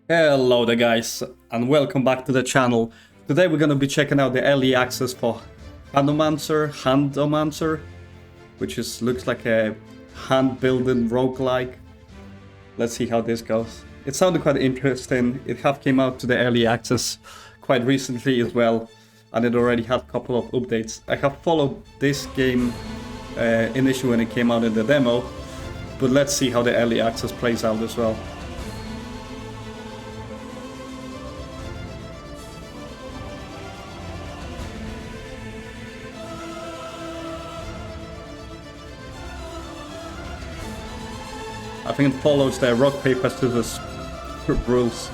Hello there guys, and welcome back to the channel. Today we're going to be checking out the early access for Handmancers, which looks like a hand-building roguelike. Let's see how this goes. It sounded quite interesting. It have came out to the early access quite recently as well, and it already had a couple of updates. I have followed this game initially when it came out in the demo, but let's see how the early access plays out as well. I think it follows the rock, paper, scissors rules.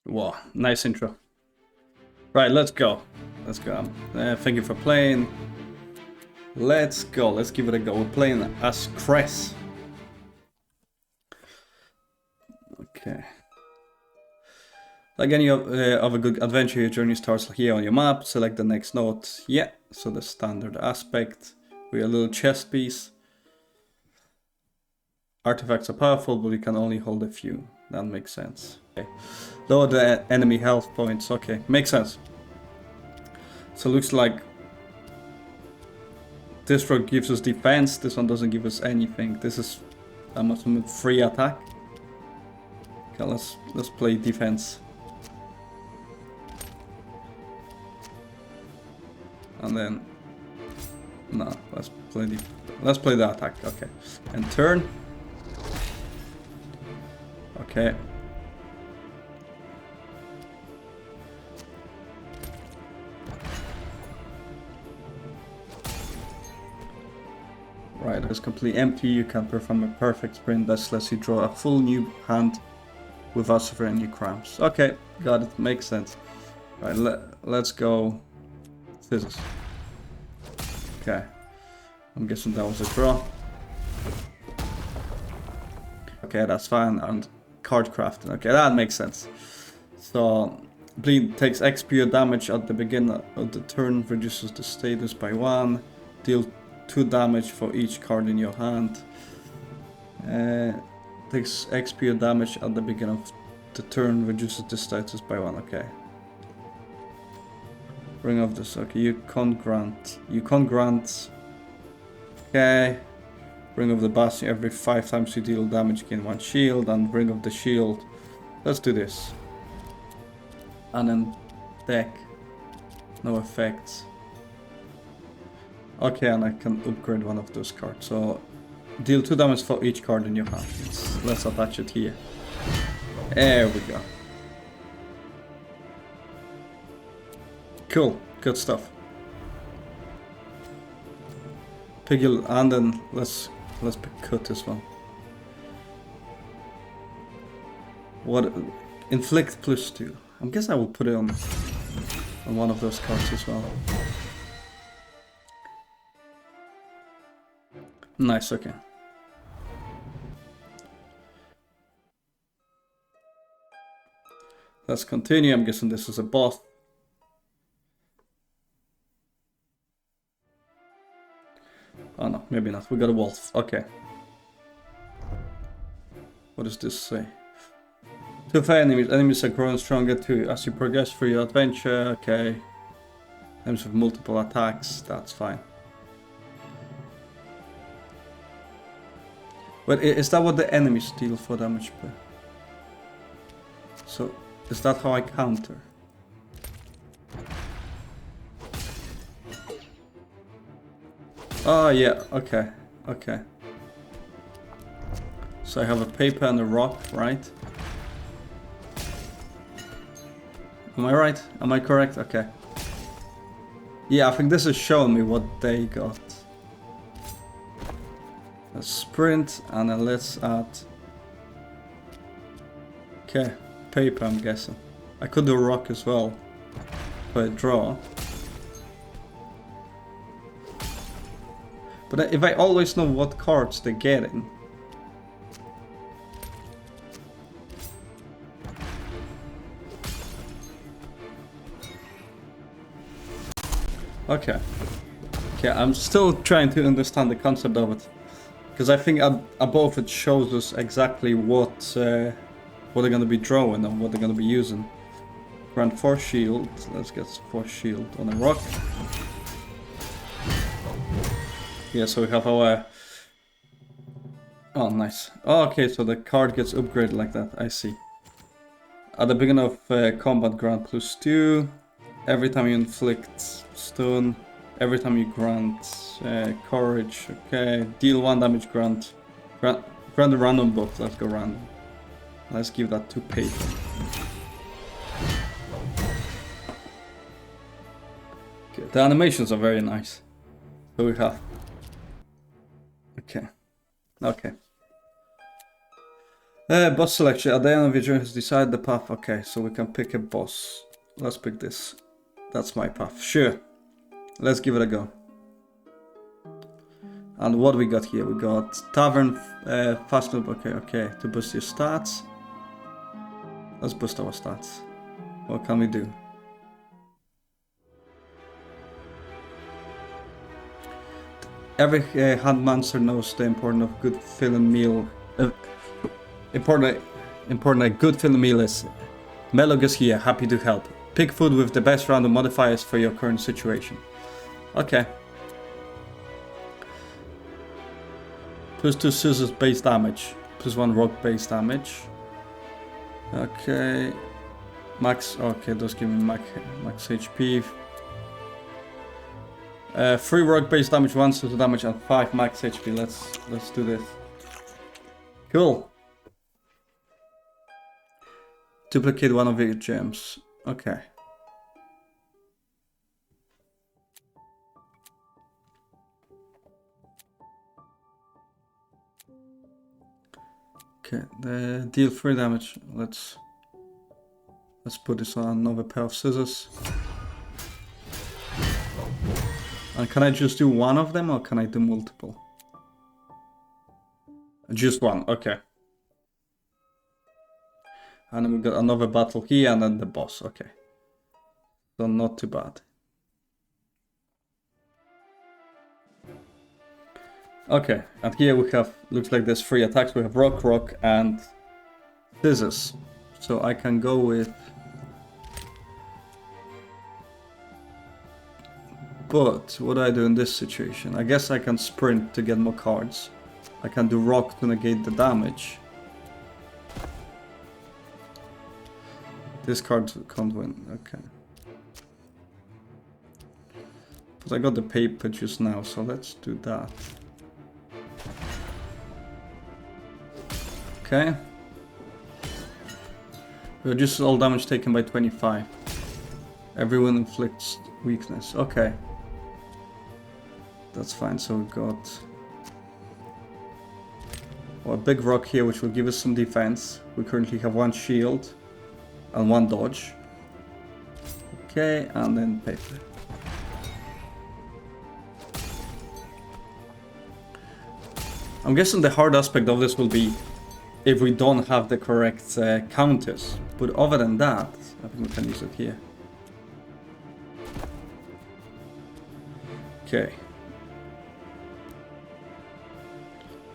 Wow, nice intro. Right, let's go. Let's go. Thank you for playing. Let's go. Let's give it a go. We're playing as Cress. Okay. Like any of a good adventure, your journey starts here on your map. Select the next node. Yeah, so the standard aspect. With a little chest piece. Artifacts are powerful, but you can only hold a few. That makes sense. Okay. Lower the enemy health points. Okay, makes sense. So it looks like this rock gives us defense, this one doesn't give us anything. This is, I'm assuming, free attack. Okay, let's play defense. And then, no, let's play the attack. Okay, and turn. Okay. Right, it's completely empty. You can perform a perfect sprint that lets you draw a full new hand without suffering any cramps. Okay, got it. Makes sense. Right, let's go. Scissors. Okay. I'm guessing that was a draw. Okay, that's fine. And card crafting. Okay, that makes sense. So, bleed takes XP damage at the beginning of the turn, reduces the status by 1. Deal 2 damage for each card in your hand. Takes XP damage at the beginning of the turn, reduces the status by 1. Okay. Ring of this. Okay, you can't grant. Okay. Ring of the Bastion. Every 5 times you deal damage, gain 1 shield. And Ring of the Shield. Let's do this. And then deck. No effects. Okay, and I can upgrade one of those cards. So, deal 2 damage for each card in your hand. Let's attach it here. There we go. Cool, good stuff. Piggle, and then let's cut this one. What? Inflict +2. I guess I will put it on one of those cards as well. Nice, okay. Let's continue. I'm guessing this is a boss. Oh no, maybe not. We got a wolf. Okay. What does this say? To fight enemies. Enemies are growing stronger too as you progress through your adventure. Okay. Enemies with multiple attacks. That's fine. But is that what the enemies deal for damage per? So, is that how I counter? Oh yeah, okay, okay. So I have a paper and a rock, right? Am I right? Am I correct? Okay. Yeah, I think this is showing me what they got. A sprint, and then let's add... Okay, paper I'm guessing. I could do rock as well. But draw. But if I always know what cards they're getting... Okay. Okay, I'm still trying to understand the concept of it. Because I think above it shows us exactly what they're going to be drawing and what they're going to be using. Grant 4 shield. Let's get 4 shield on a rock. Yeah, so we have our... Oh, nice. Oh, okay, so the card gets upgraded like that. I see. At the beginning of combat, grant +2. Every time you inflict stun. Every time you grant courage. Okay. Deal 1 damage, grant a random buff. Let's go random. Let's give that to paper. Okay, the animations are very nice. So we have... Okay. Okay. Boss selection. At the end of your journey has decided the path. Okay, so we can pick a boss. Let's pick this. That's my path. Sure. Let's give it a go. And what we got here? We got Tavern, Fast Loop. Okay. To boost your stats. Let's boost our stats. What can we do? Every Handmancer knows the importance of good filling meal. Important a good filling meal is. Melog is here, happy to help. Pick food with the best random modifiers for your current situation. Okay. +2 scissors base damage. +1 rock base damage. Okay. Max. Okay, those give me max HP. 3 rock base damage, 1 scissor damage, and 5 max HP. Let's do this. Cool. Duplicate one of your gems. Okay. Okay, the deal 3 damage. Let's put this on another pair of scissors. And can I just do one of them or can I do multiple? Just one, okay. And then we got another battle here and then the boss, okay. So not too bad. Okay, and here we have, looks like there's 3 attacks. We have rock, and scissors. So I can go with... But what do I do in this situation? I guess I can sprint to get more cards. I can do rock to negate the damage. This card can't win, okay. But I got the paper just now, so let's do that. Okay. Reduces all damage taken by 25. Everyone inflicts weakness, okay. That's fine, so we got a big rock here which will give us some defense. We currently have 1 shield and 1 dodge. Okay, and then paper. I'm guessing the hard aspect of this will be if we don't have the correct counters. But other than that, I think we can use it here. Okay.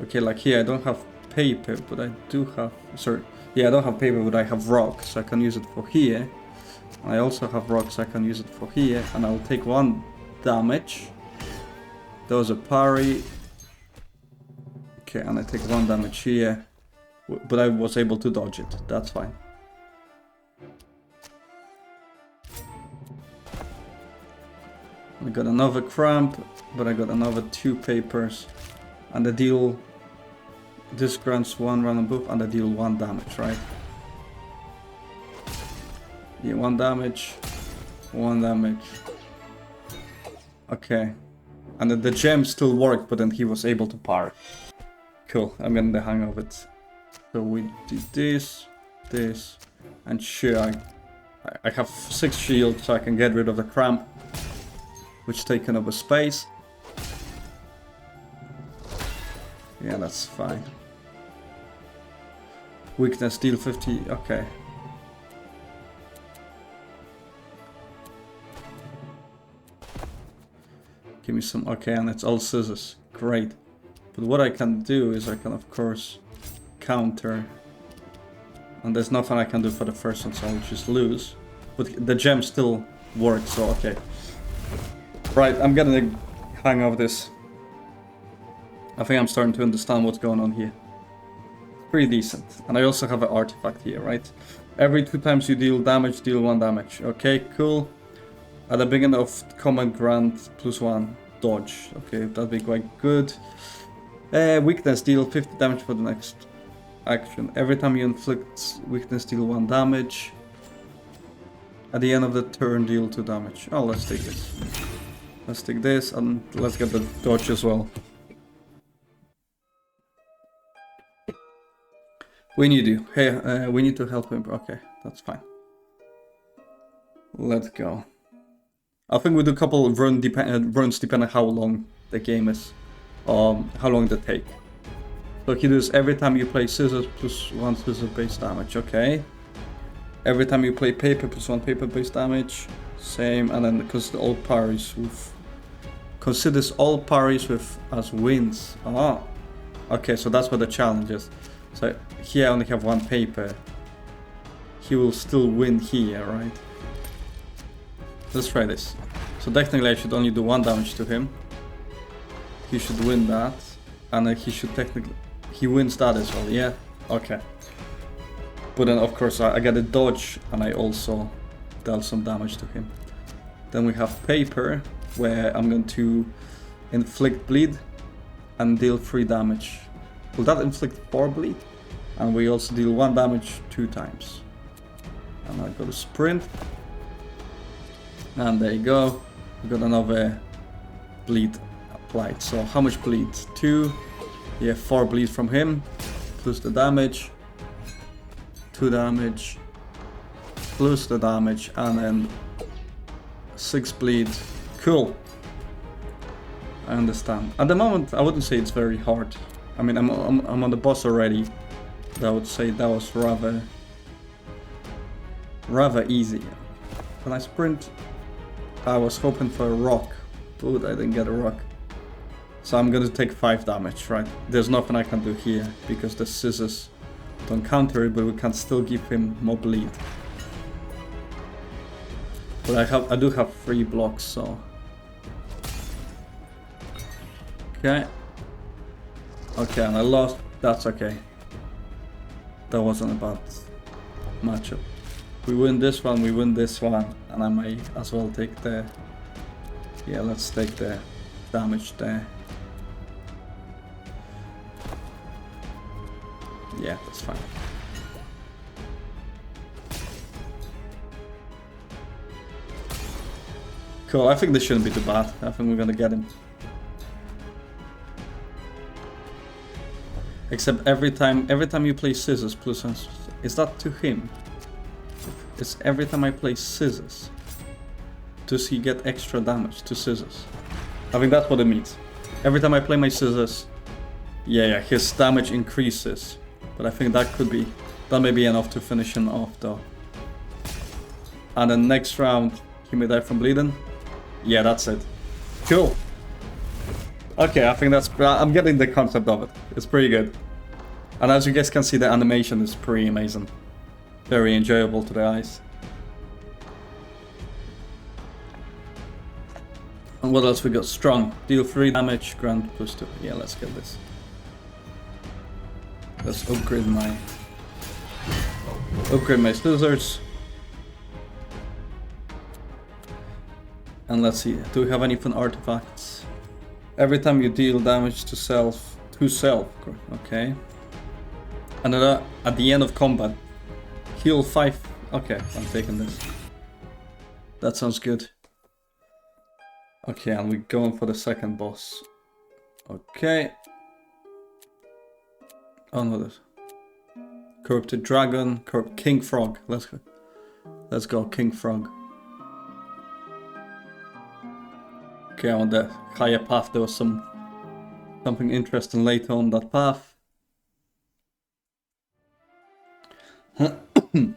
Okay, like here I don't have paper, but I do have... Sorry. Yeah, I don't have paper, but I have rock, so I can use it for here. I also have rock, so I can use it for here. And I'll take 1 damage. There was a parry. Okay, and I take 1 damage here. But I was able to dodge it. That's fine. I got another cramp, but I got another 2 papers. And the deal... This grants 1 random buff and I deal 1 damage, right? Yeah, 1 damage. 1 damage. Okay. And then the gem still worked, but then he was able to parry. Cool, I'm getting the hang of it. So we do this, this, and sure, I have 6 shields, so I can get rid of the cramp, which taken up a space. Yeah, that's fine. Weakness, deal 50, okay. Give me some, okay, and it's all scissors, great. But what I can do is I can of course counter. And there's nothing I can do for the first one, so I'll just lose. But the gem still works, so okay. Right, I'm getting the hang of this. I think I'm starting to understand what's going on here. Pretty decent. And I also have an artifact here, right? Every 2 times you deal damage, deal 1 damage. Okay, cool. At the beginning of combat, grant +1 dodge. Okay, that'd be quite good. Weakness, deal 50 damage for the next action. Every time you inflict weakness, deal 1 damage. At the end of the turn, deal 2 damage. Oh, let's take this. Let's take this and let's get the dodge as well. We need you. Hey, we need to help him. Okay, that's fine. Let's go. I think we do a couple of runs depending on how long the game is. How long they take. So he does every time you play scissors +1 scissor base damage. Okay. Every time you play paper +1 paper base damage. Same, and then because all parries with considers all parries with as wins. Ah. Okay, so that's what the challenge is. So here I only have 1 paper. He will still win here, right? Let's try this. So technically I should only do 1 damage to him. He should win that. And then he should technically... He wins that as well, yeah? Okay. But then of course I get a dodge and I also dealt some damage to him. Then we have paper, where I'm going to inflict bleed and deal 3 damage. Will that inflict 4 bleed? And we also deal 1 damage 2 times. And I go to sprint. And there you go. We got another bleed applied. So how much bleed? 2. Yeah, 4 bleed from him. Plus the damage. 2 damage. Plus the damage. And then 6 bleed. Cool. I understand. At the moment, I wouldn't say it's very hard. I mean, I'm on the boss already. But I would say that was rather easy. When I sprint, I was hoping for a rock, but I didn't get a rock. So I'm gonna take 5 damage, right? There's nothing I can do here because the scissors don't counter it, but we can still give him more bleed. But I do have 3 blocks, so okay. Okay, and I lost. That's okay. That wasn't a bad matchup. We win this one, we win this one, and I may as well take the... Yeah, let's take the damage there. Yeah, that's fine. Cool, I think this shouldn't be too bad. I think we're gonna get him. Except every time you play scissors +1, is that to him? It's every time I play scissors. Does he get extra damage to scissors? I think that's what it means. Every time I play my scissors, yeah, his damage increases. But I think that may be enough to finish him off though. And then next round, he may die from bleeding. Yeah, that's it. Cool. Okay, I think I'm getting the concept of it. It's pretty good. And as you guys can see, the animation is pretty amazing. Very enjoyable to the eyes. And what else we got? Strong. Deal 3 damage, grant +2. Yeah, let's get this. Let's upgrade my scissors. And let's see, do we have any fun artifacts? Every time you deal damage to self, okay. And then at the end of combat, heal 5. Okay, I'm taking this. That sounds good. Okay, and we're going for the second boss. Okay. Oh no, this. Corrupted Dragon, King Frog. Let's go, King Frog. Okay, on the higher path there was some something interesting later on that path.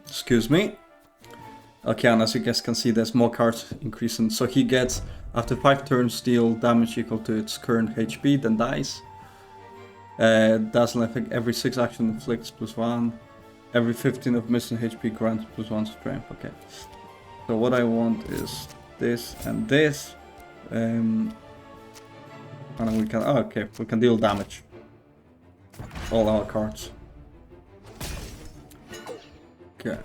Excuse me. Okay, and as you guys can see, there's more cards increasing. So he gets, after 5 turns, deal damage equal to its current HP, then dies. Dazzling effect, every 6 action inflicts +1. Every 15 of missing HP grants +1 strength. Okay. So what I want is this and this. And we can, oh, okay, we can deal damage. All our cards. Okay.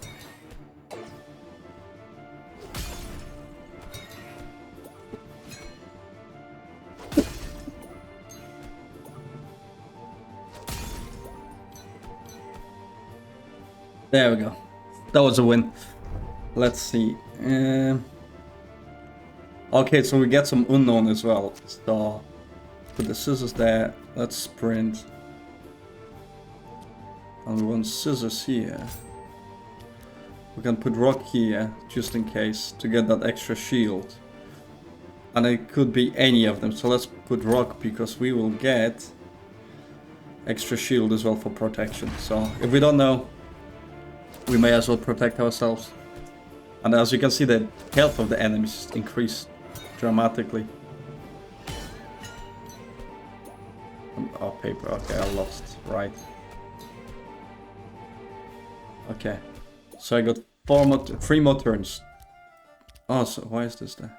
There we go. That was a win. Let's see. Okay, so we get some unknown as well. So put the scissors there. Let's sprint. And we want scissors here. We can put rock here, just in case, to get that extra shield. And it could be any of them. So let's put rock, because we will get extra shield as well for protection. So if we don't know, we may as well protect ourselves. And as you can see, the health of the enemies increased dramatically. Oh, paper. Okay, I lost. Right. Okay. So I got 3 more turns. Oh, so why is this there?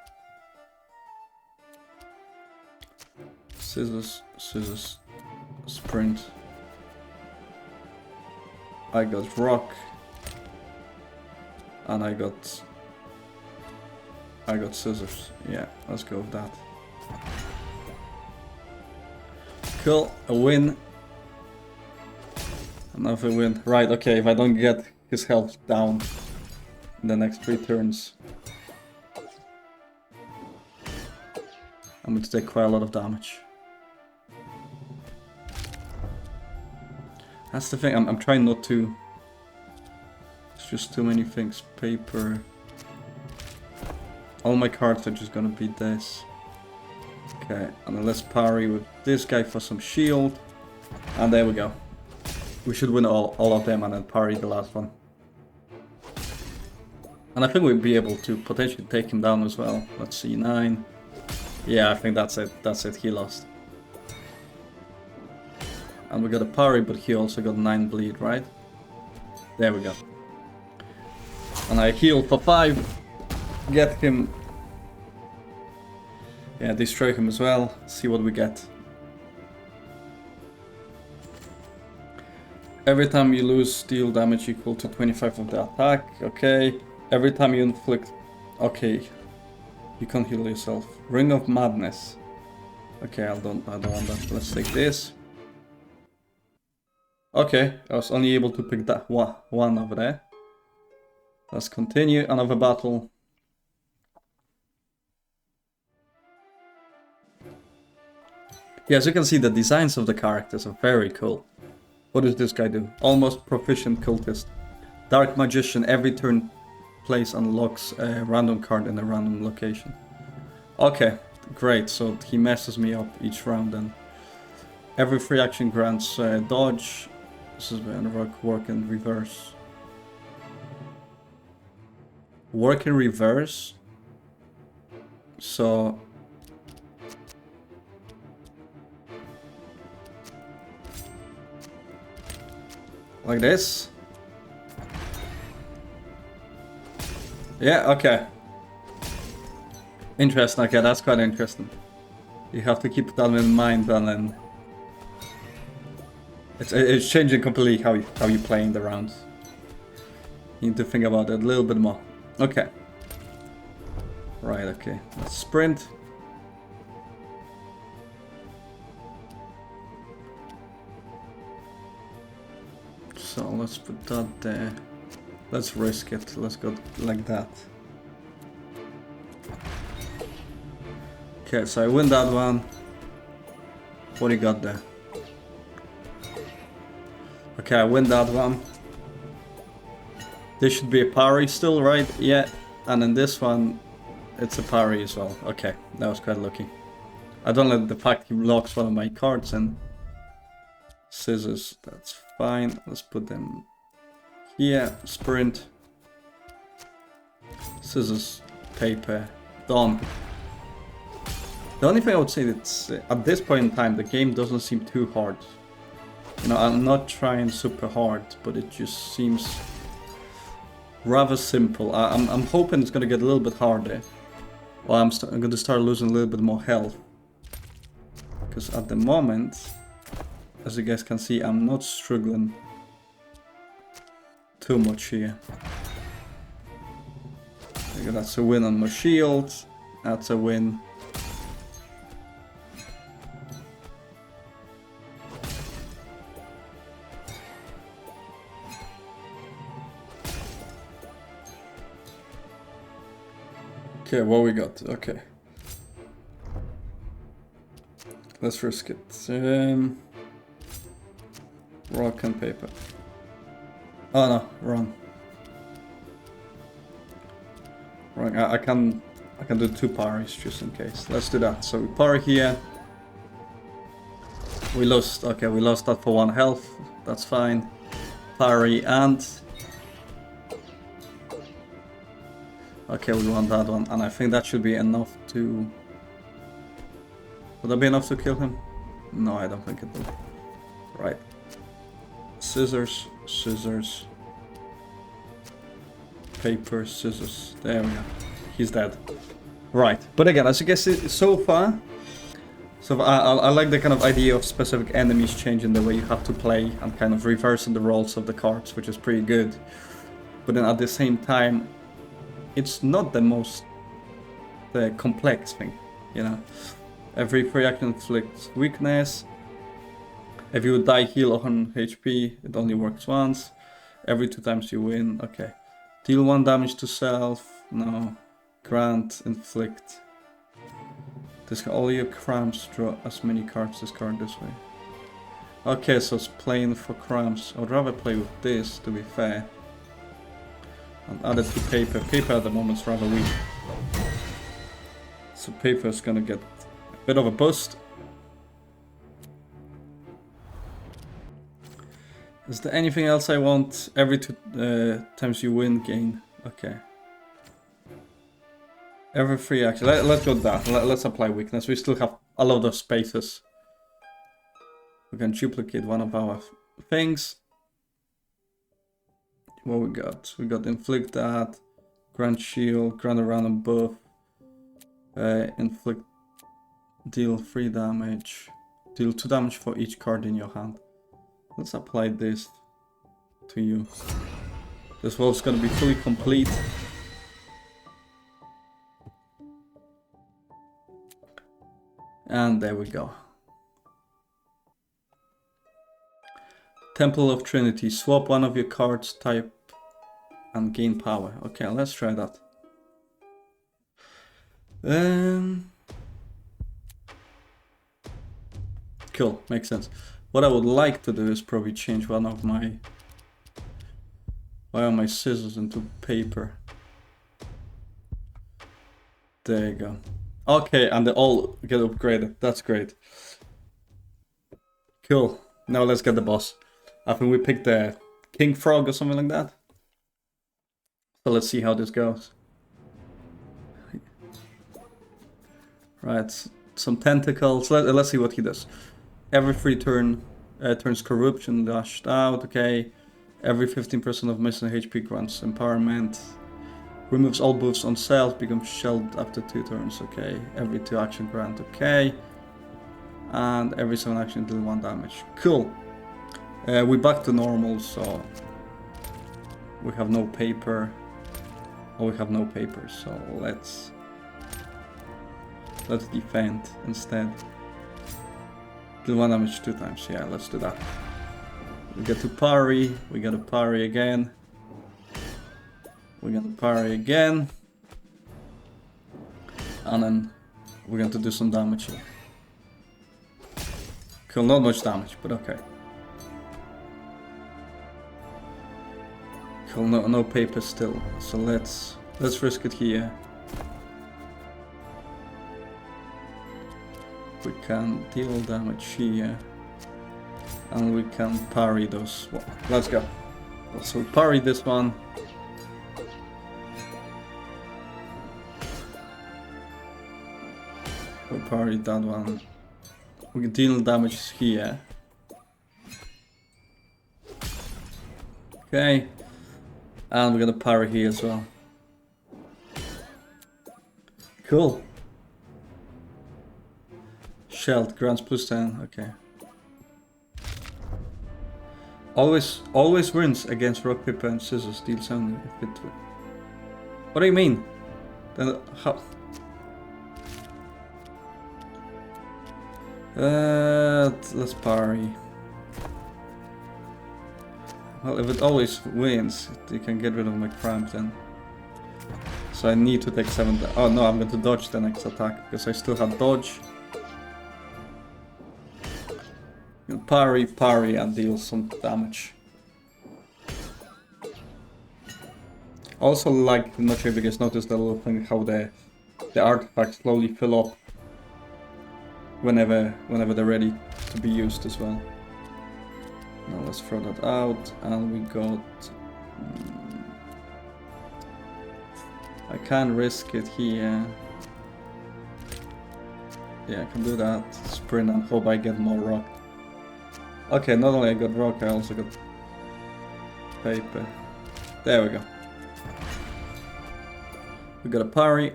Scissors, scissors, sprint. I got rock. And I got scissors. Yeah, let's go with that. Cool, a win. Another win. Right, okay, if I don't get his health down in the next 3 turns, I'm going to take quite a lot of damage. That's the thing, I'm trying not to. It's just too many things. Paper. All my cards are just gonna be this. Okay, and then let's parry with this guy for some shield. And there we go. We should win all of them and then parry the last one. And I think we'll be able to potentially take him down as well. Let's see, 9. Yeah, I think that's it. That's it, he lost. And we got a parry, but he also got 9 bleed, right? There we go. And I heal for 5. Get him. Yeah, destroy him as well. See what we get. Every time you lose, deal damage equal to 25 of the attack. Okay. Every time you inflict. Okay. You can't heal yourself. Ring of Madness. Okay, I don't want that. Let's take this. Okay, I was only able to pick that one over there. Let's continue another battle. Yeah, as you can see, the designs of the characters are very cool. What does this guy do? Almost proficient cultist. Dark magician, every turn place unlocks a random card in a random location. Okay, great, so he messes me up each round then. Every free action grants dodge. This is when work in reverse. Work in reverse. So like this. Yeah, okay. Interesting, okay, that's quite interesting. You have to keep that in mind, and then it's changing completely how you play in the rounds. You need to think about it a little bit more. Okay. Right, okay. Let's sprint. So let's put that there. Let's risk it. Let's go like that. Okay, so I win that one. What do you got there? Okay, I win that one. This should be a parry still, right? Yeah. And then this one, it's a parry as well. Okay, that was quite lucky. I don't like the fact he locks one of my cards in. Scissors, that's fine. Let's put them here. Sprint. Scissors, paper, done. The only thing I would say is at this point in time, the game doesn't seem too hard. You know, I'm not trying super hard, but it just seems rather simple. I'm hoping it's gonna get a little bit harder. Well, I'm gonna start losing a little bit more health. Because at the moment, as you guys can see, I'm not struggling too much here. Okay, that's a win on my shield. That's a win. Okay, what we got? Okay. Let's risk it. Rock and paper. Oh no, wrong. Wrong. I can do 2 parries just in case. Let's do that. So we parry here. We lost. Okay, we lost that for 1 health. That's fine. Parry and. Okay, we want that one, and I think that should be enough to... Would that be enough to kill him? No, I don't think it will. Right. Scissors, scissors. Paper, scissors. There we go. He's dead. Right. But again, as you can see, so far... So I like the kind of idea of specific enemies changing the way you have to play and kind of reversing the roles of the cards, which is pretty good. But then at the same time, it's not the most complex thing, you know. Every free action inflicts weakness. If you die, heal 100 HP, it only works once. Every 2 times you win, okay. Deal 1 damage to self, no. Grant, inflict. Discard all your cramps, draw as many cards discard this way. Okay, so it's playing for cramps. I would rather play with this, to be fair. And add it to paper. Paper at the moment is rather weak. So paper is gonna get a bit of a boost. Is there anything else I want? Every 2 times you win, gain. Okay. Every free action. Let's go with that. Let's apply weakness. We still have a lot of spaces. We can duplicate one of our things. What we got? We got inflict that, grant shield, grant a random buff, inflict, deal 3 damage, deal 2 damage for each card in your hand. Let's apply this to you. This wolf's gonna be fully complete. And there we go. Temple of Trinity. Swap one of your cards type and gain power. Okay, let's try that. Cool, makes sense. What I would like to do is probably change one of my scissors into paper. There you go. Okay, and they all get upgraded. That's great. Cool. Now let's get the boss. I think we picked the King Frog or something like that. So let's see how this goes. Right, some tentacles. Let's see what he does. Every 3 turns corruption dashed out. Okay. Every 15% of missing HP grants empowerment. Removes all buffs on self. Becomes shelled after 2 turns. Okay. Every 2 action grant. Okay. And every 7 action deal 1 damage. Cool. We're back to normal, so we have no paper. Oh, we have no paper, so let's defend instead. Deal 1 damage 2 times. Yeah, let's do that. We get to parry. We got to parry again. We're gonna parry again. And then we're going to do some damage here. Cool, not much damage, but okay. Cool, no paper still. So let's risk it here. can deal damage here. And we can parry those. Well, let's go. So we parry this one. We parry that one. We can deal damage here. Okay. And we're gonna parry here as well. Cool. Shelled grants +10. Okay. Always wins against rock, paper, and scissors. Deal 7 if it. What do you mean? Then how? Let's parry. Well, if it always wins, you can get rid of my cramp then. So I need to take 7. Oh no, I'm going to dodge the next attack because I still have dodge. Parry, and deal some damage. Also, like, I'm not sure if you guys noticed that little thing, how the artifacts slowly fill up whenever they're ready to be used as well. Now let's throw that out, and we got. I can risk it here. Yeah, I can do that. Sprint and hope I get more rock. Okay, not only I got rock, I also got paper. There we go. We got a parry.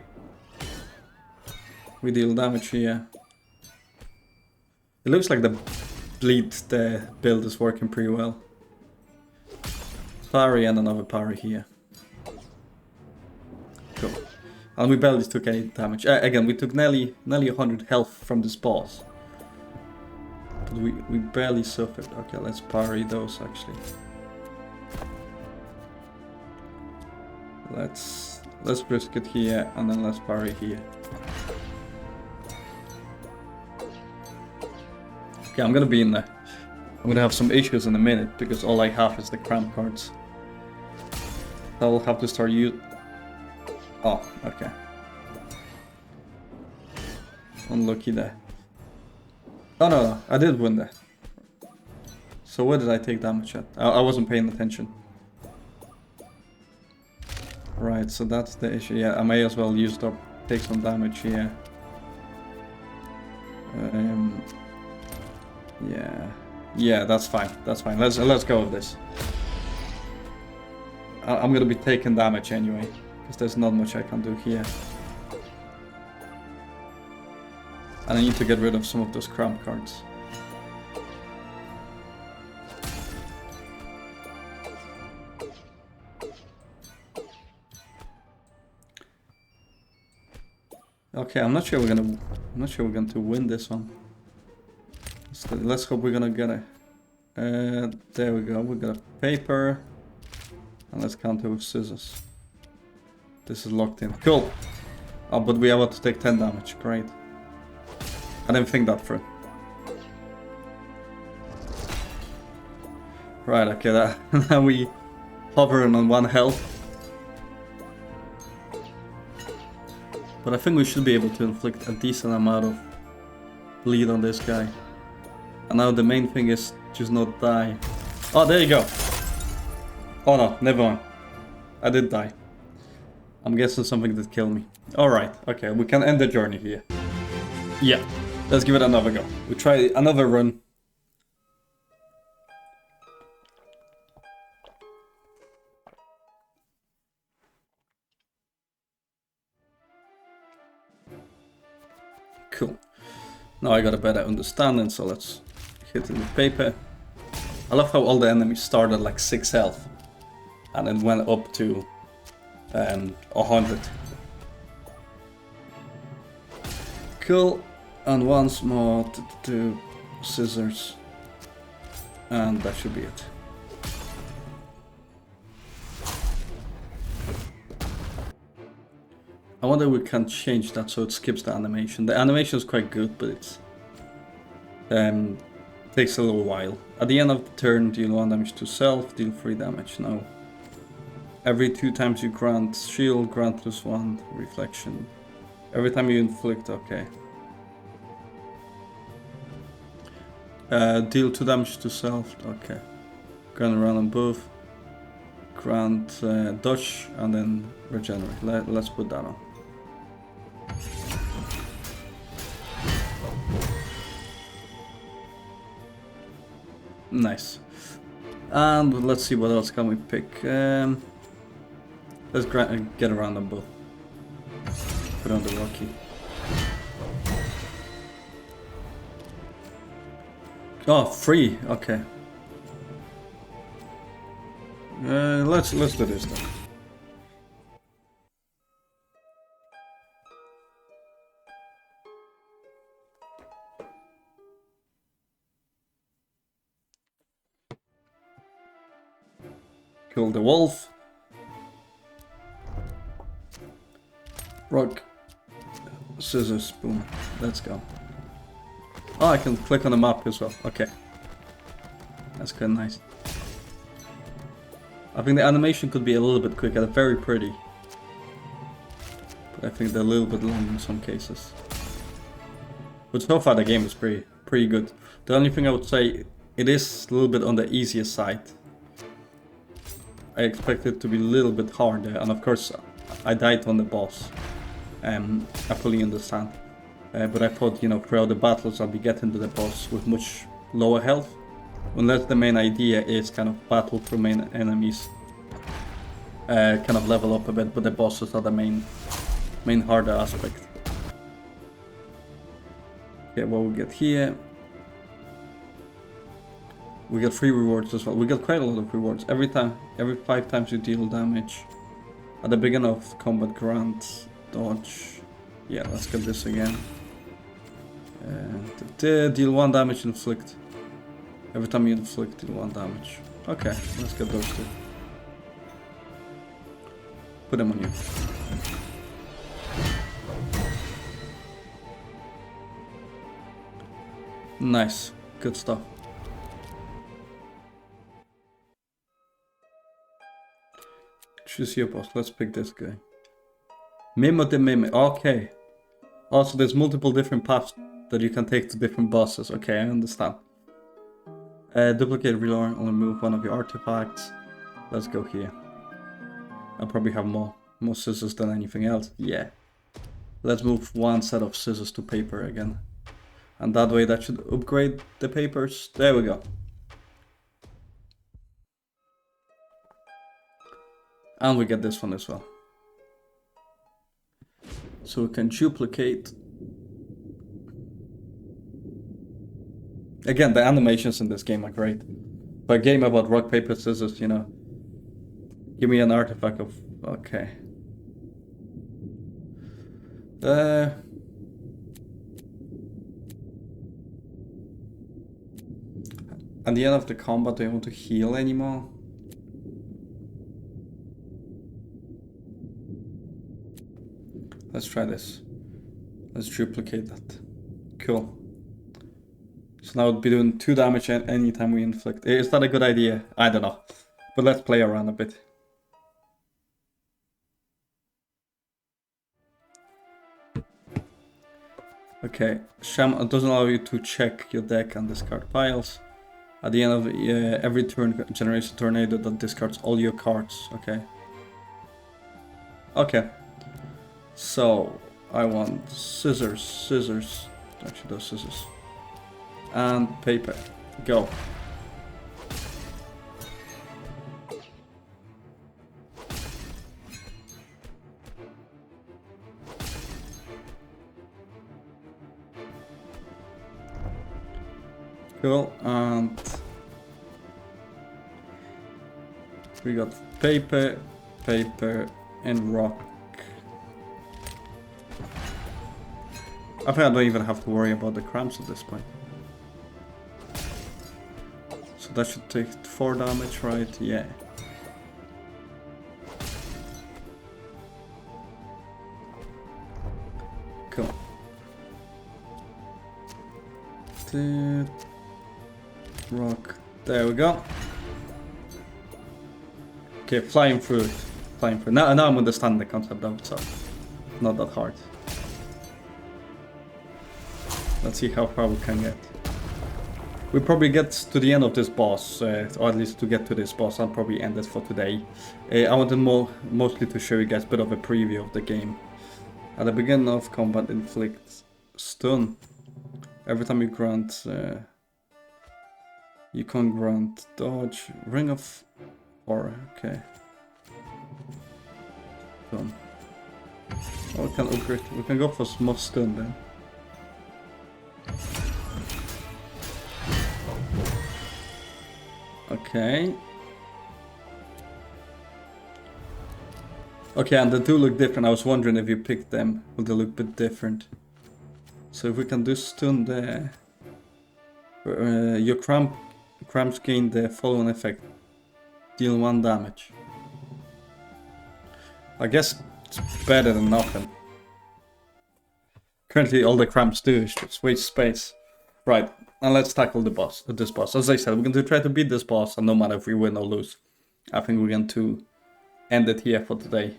We deal damage here. It looks like the build is working pretty well. Parry and another parry here. Cool. And we barely took any damage. Again, we took nearly 100 health from this boss. But we barely suffered. Okay, let's parry those actually. Let's risk it here and then let's parry here. Okay, I'm gonna be in there. I'm gonna have some issues in a minute because all I have is the cramp cards. I will have to start Oh, okay. Unlucky there. Oh no, I did win there. So where did I take damage at? I wasn't paying attention. Right, so that's the issue. Yeah, I may as well take some damage here. Yeah, that's fine. That's fine. Let's go with this. I'm gonna be taking damage anyway, because there's not much I can do here. And I need to get rid of some of those cramp cards. Okay, I'm not sure we're going to win this one. Let's hope we're gonna get it. There we go. We got a paper, and let's counter with scissors. This is locked in. Cool. Oh, but we are about to take 10 damage. Great. I didn't think that through. Right. Okay. Now we hovering on 1 health. But I think we should be able to inflict a decent amount of bleed on this guy. And now the main thing is just not die. Oh, there you go. Oh no, never mind. I did die. I'm guessing something did kill me. Alright, okay, we can end the journey here. Yeah, let's give it another go. We try another run. Cool. Now I got a better understanding, so let's hit it with paper. I love how all the enemies started like 6 health and it went up to 100. Cool. And once more to scissors, and that should be it. I wonder if we can change that so it skips the animation. The animation is quite good, but it's takes a little while. At the end of the turn, deal 1 damage to self, deal 3 damage. No. Every 2 times you grant shield, grant +1 reflection. Every time you inflict, okay. Deal 2 damage to self. Okay. Grant around on both. Grant dodge and then regenerate. Let's put that on. Nice. And let's see what else can we pick. Let's get around them both. Put on the Rocky. Oh, free. Okay. Let's do this then. Kill the wolf. Rock. Scissors. Boom. Let's go. Oh, I can click on the map as well. Okay. That's kind of nice. I think the animation could be a little bit quicker. They're very pretty. But I think they're a little bit long in some cases. But so far the game is pretty good. The only thing I would say, it is a little bit on the easier side. I expect it to be a little bit harder, and of course I died on the boss. I fully understand. But I thought, you know, throughout the battles I'll be getting to the boss with much lower health. Unless the main idea is kind of battle through main enemies. Kind of level up a bit, but the bosses are the main harder aspect. Okay, what we get here. We get 3 rewards as well. We get quite a lot of rewards. Every 5 times you deal damage. At the beginning of combat, grant, dodge. Yeah, let's get this again. Deal 1 damage, inflict. Every time you inflict, deal 1 damage. Okay, let's get those 2. Put them on you. Nice, good stuff. Choose your boss. Let's pick this guy. Mimo the Mimic. Okay. Also, there's multiple different paths that you can take to different bosses. Okay, I understand. Duplicate reload, only move 1 of your artifacts. Let's go here. I'll probably have more scissors than anything else. Yeah. Let's move 1 set of scissors to paper again. And that way that should upgrade the papers. There we go. And we get this one as well. So we can duplicate. Again, the animations in this game are great. For a game about rock, paper, scissors, you know. Give me an artifact of... Okay. At the end of the combat, do I want to heal anymore? Let's try this. Let's duplicate that. Cool. So now we'll be doing 2 damage anytime we inflict. Is that a good idea? I don't know. But let's play around a bit. Okay, Sham doesn't allow you to check your deck and discard piles. At the end of every turn, generates a tornado that discards all your cards. Okay. Okay. So, I want scissors. Actually, those scissors. And paper. Go. Cool, and we got paper, and rock. I think I don't even have to worry about the cramps at this point. So that should take 4 damage, right? Yeah. Cool. Rock. There we go. Okay, flying through it. Now I'm understanding the concept of it, so not that hard. Let's see how far we can get. we'll probably get to the end of this boss, or at least to get to this boss, I'll probably end it for today. I wanted mostly to show you guys a bit of a preview of the game. At the beginning of combat, inflict stun. Every time you grant, you can grant dodge, ring of horror, okay. Stun. Oh, we can upgrade, we can go for more stun then. Okay. Okay, and they do look different. I was wondering if you picked them, will they look a bit different? So if we can do stun there, your cramps gain the following effect: deal 1 damage. I guess it's better than nothing. Currently, all the cramps do is just waste space. Right, and let's tackle this boss. As I said, we're going to try to beat this boss, and no matter if we win or lose, I think we're going to end it here for today.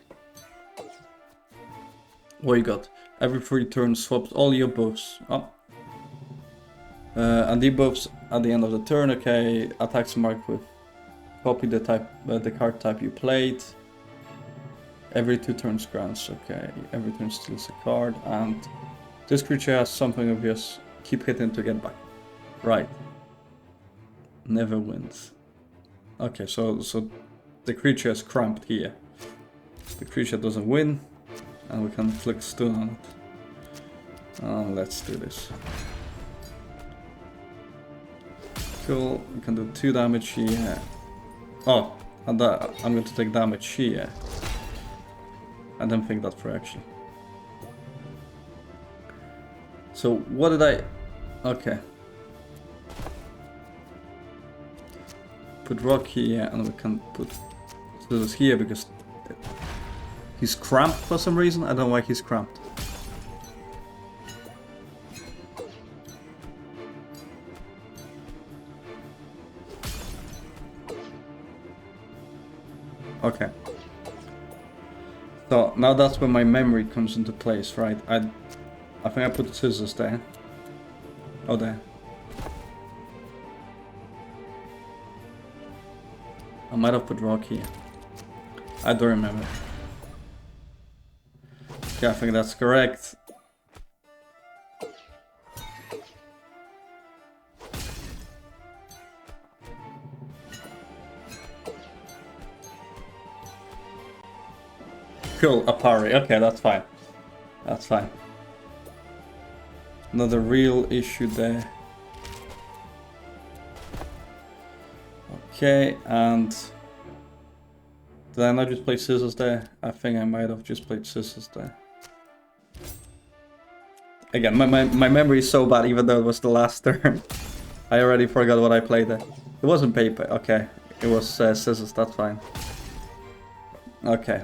What you got? Every 3 turns swaps all your buffs. Oh. And debuffs at the end of the turn. Okay, attacks marked with copy the card type you played. Every 2 turns grants. Okay, every turn steals a card, and this creature has something of yours. Keep hitting to get back. Right. Never wins. Okay, so the creature is cramped here. The creature doesn't win, and we can inflict stun on it. Let's do this. Cool. We can do 2 damage here. Oh, and I'm going to take damage here. I didn't think that through actually. So what did I... Okay. Put rock here, and we can put scissors here because he's cramped for some reason. I don't know why he's cramped. Okay. So now that's where my memory comes into place, right? I think I put the scissors there. Oh, there. I might have put rock here. I don't remember. Okay, I think that's correct. Cool, a parry. Okay, that's fine. That's fine. Another real issue there. Okay, and did I not just play scissors there? I think I might have just played scissors there. Again, my memory is so bad, even though it was the last turn. I already forgot what I played there. It wasn't paper, okay. It was scissors, that's fine. Okay.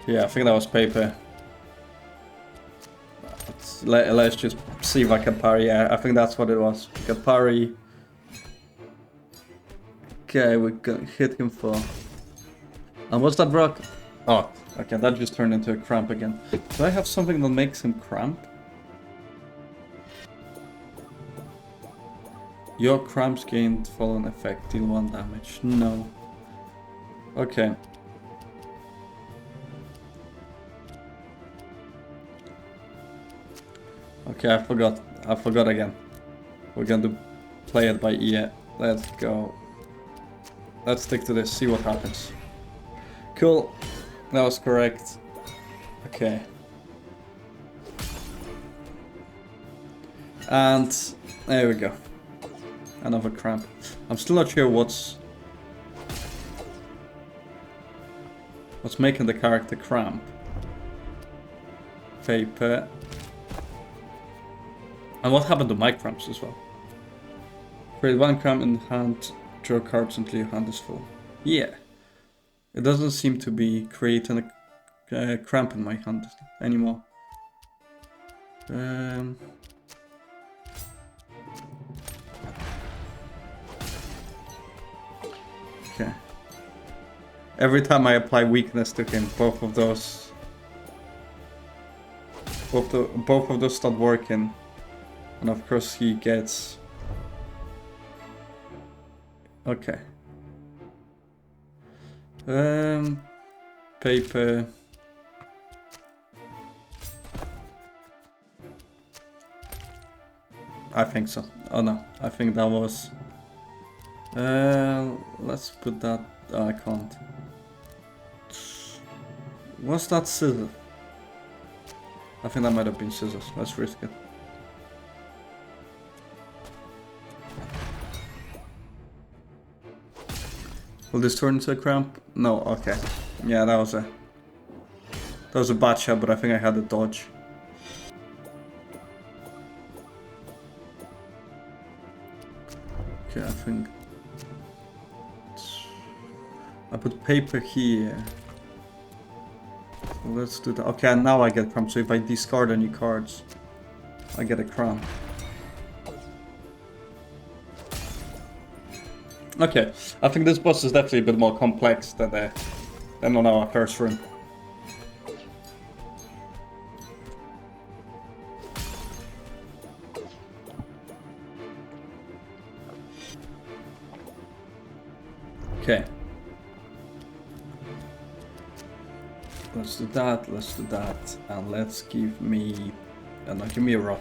Yeah, I think that was paper. Let's just see if I can parry. Yeah, I think that's what it was. We can parry. Okay, we can hit him for... And what's that rock? Oh, okay, that just turned into a cramp again. Do I have something that makes him cramp? Your cramps gained fallen effect, deal 1 damage. No. Okay. Okay, I forgot again. We're going to play it by ear. Let's go. Let's stick to this, see what happens. Cool. That was correct. Okay. And there we go. Another cramp. I'm still not sure what's making the character cramp. Paper. And what happened to my cramps as well? Create 1 cramp in hand, draw cards until your hand is full. Yeah. It doesn't seem to be creating a cramp in my hand anymore. Okay. Every time I apply weakness to him, both of those both of those start working. And of course he gets... Okay. Paper. I think so. Oh no, I think that was... let's put that... Oh, I can't. What's that scissors? I think that might have been scissors. Let's risk it. Will this turn into a cramp? No, okay. Yeah, that was a bad shot, but I think I had a dodge. Okay, I think I put paper here. Let's do that. Okay, now I get cramp. So if I discard any cards, I get a cramp. Okay, I think this boss is definitely a bit more complex than on our first run. Okay. Let's do that, and let's give me... no, give me a rock.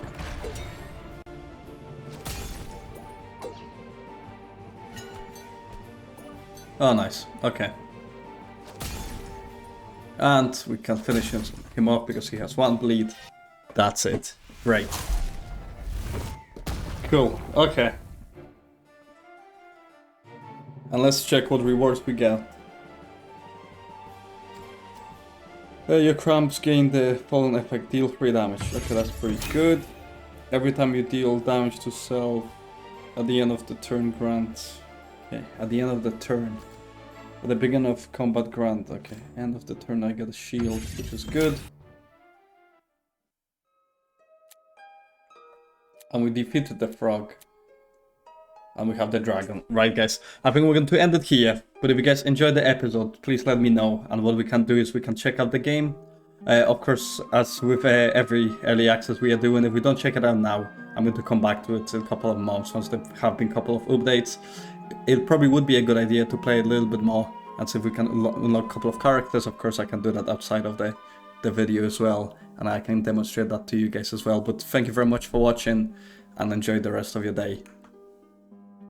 Oh, nice. Okay. And we can finish him off because he has 1 bleed. That's it. Great. Cool. Okay. And let's check what rewards we get. Your cramps gain the fallen effect, deal 3 damage. Okay, that's pretty good. Every time you deal damage to self at the end of the turn, grant... Okay, at the end of the turn. At the beginning of combat, grant. Okay, end of the turn I get a shield, which is good. And we defeated the frog. And we have the dragon. Right, guys, I think we're going to end it here. But if you guys enjoyed the episode, please let me know. And what we can do is we can check out the game. Of course, as with every early access we are doing, if we don't check it out now, I'm going to come back to it in a couple of months once there have been a couple of updates. It probably would be a good idea to play a little bit more and see if we can unlock a couple of characters. Of course, I can do that outside of the video as well. And I can demonstrate that to you guys as well. But thank you very much for watching and enjoy the rest of your day.